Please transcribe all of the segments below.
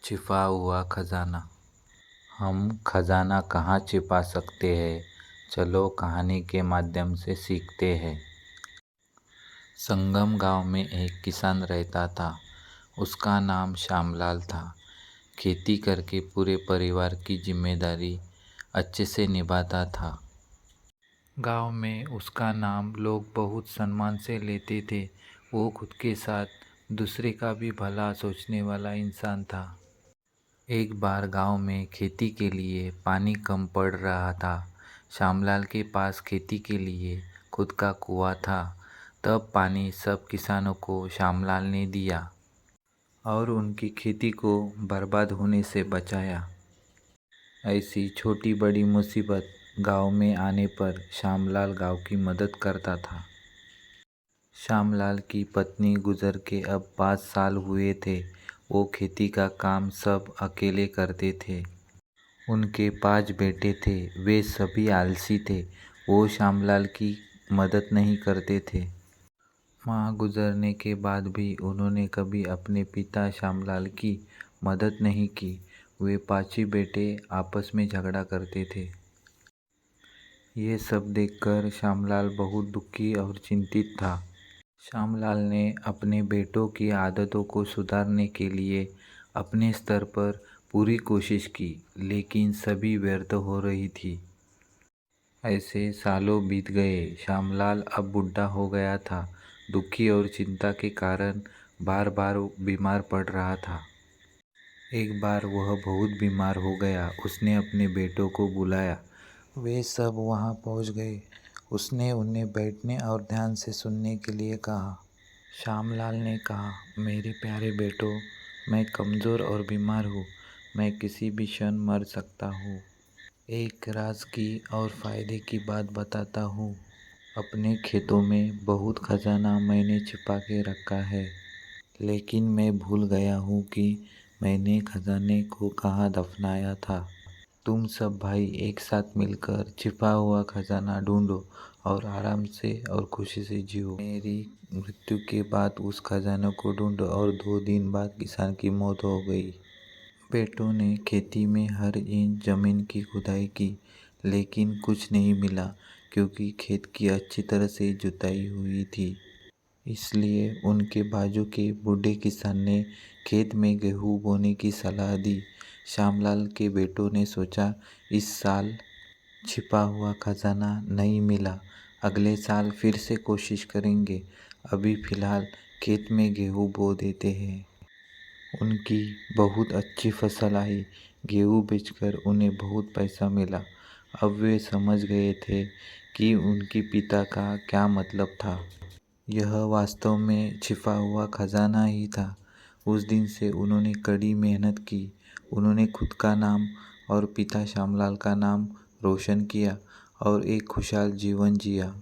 छिपा हुआ खजाना। हम खजाना कहाँ छिपा सकते हैं, चलो कहानी के माध्यम से सीखते हैं। संगम गांव में एक किसान रहता था। उसका नाम श्यामलाल था। खेती करके पूरे परिवार की जिम्मेदारी अच्छे से निभाता था। गांव में उसका नाम लोग बहुत सम्मान से लेते थे। वो खुद के साथ दूसरे का भी भला सोचने वाला इंसान था। एक बार गांव में खेती के लिए पानी कम पड़ रहा था। श्यामलाल के पास खेती के लिए खुद का कुआं था। तब पानी सब किसानों को श्यामलाल ने दिया और उनकी खेती को बर्बाद होने से बचाया। ऐसी छोटी बड़ी मुसीबत गांव में आने पर श्यामलाल गांव की मदद करता था। श्यामलाल की पत्नी गुजर के अब 5 साल हुए थे। वो खेती का काम सब अकेले करते थे। उनके 5 बेटे थे। वे सभी आलसी थे। वो श्यामलाल की मदद नहीं करते थे। माँ गुजरने के बाद भी उन्होंने कभी अपने पिता श्यामलाल की मदद नहीं की। वे 5 ही बेटे आपस में झगड़ा करते थे। ये सब देखकर श्यामलाल बहुत दुखी और चिंतित था। श्यामलाल ने अपने बेटों की आदतों को सुधारने के लिए अपने स्तर पर पूरी कोशिश की, लेकिन सभी व्यर्थ हो रही थी। ऐसे सालों बीत गए। श्यामलाल अब बूढ़ा हो गया था। दुखी और चिंता के कारण बार बार बीमार पड़ रहा था। एक बार वह बहुत बीमार हो गया। उसने अपने बेटों को बुलाया। वे सब वहां पहुंच गए। उसने उन्हें बैठने और ध्यान से सुनने के लिए कहा। श्यामलाल ने कहा, मेरे प्यारे बेटों, मैं कमज़ोर और बीमार हूँ। मैं किसी भी क्षण मर सकता हूँ। एक राज की और फ़ायदे की बात बताता हूँ। अपने खेतों में बहुत खजाना मैंने छिपा के रखा है, लेकिन मैं भूल गया हूँ कि मैंने खजाने को कहाँ दफनाया था। तुम सब भाई एक साथ मिलकर छिपा हुआ खजाना ढूंढो और आराम से और खुशी से जियो। मेरी मृत्यु के बाद उस खजाने को ढूंढो। और 2 दिन बाद किसान की मौत हो गई। बेटों ने खेती में हर इंच जमीन की खुदाई की, लेकिन कुछ नहीं मिला, क्योंकि खेत की अच्छी तरह से जुताई हुई थी। इसलिए उनके बाजू के बूढ़े किसान ने खेत में गेहूं बोने की सलाह दी। श्यामलाल के बेटों ने सोचा, इस साल छिपा हुआ खजाना नहीं मिला, अगले साल फिर से कोशिश करेंगे। अभी फिलहाल खेत में गेहूं बो देते हैं। उनकी बहुत अच्छी फसल आई। गेहूं बेचकर उन्हें बहुत पैसा मिला। अब वे समझ गए थे कि उनके पिता का क्या मतलब था। यह वास्तव में छिपा हुआ खजाना ही था। उस दिन से उन्होंने कड़ी मेहनत की। उन्होंने खुद का नाम और पिता श्यामलाल का नाम रोशन किया और एक खुशहाल जीवन जिया।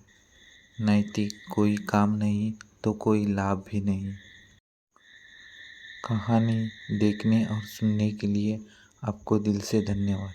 नैतिक कोई काम नहीं तो कोई लाभ भी नहीं। कहानी देखने और सुनने के लिए आपको दिल से धन्यवाद।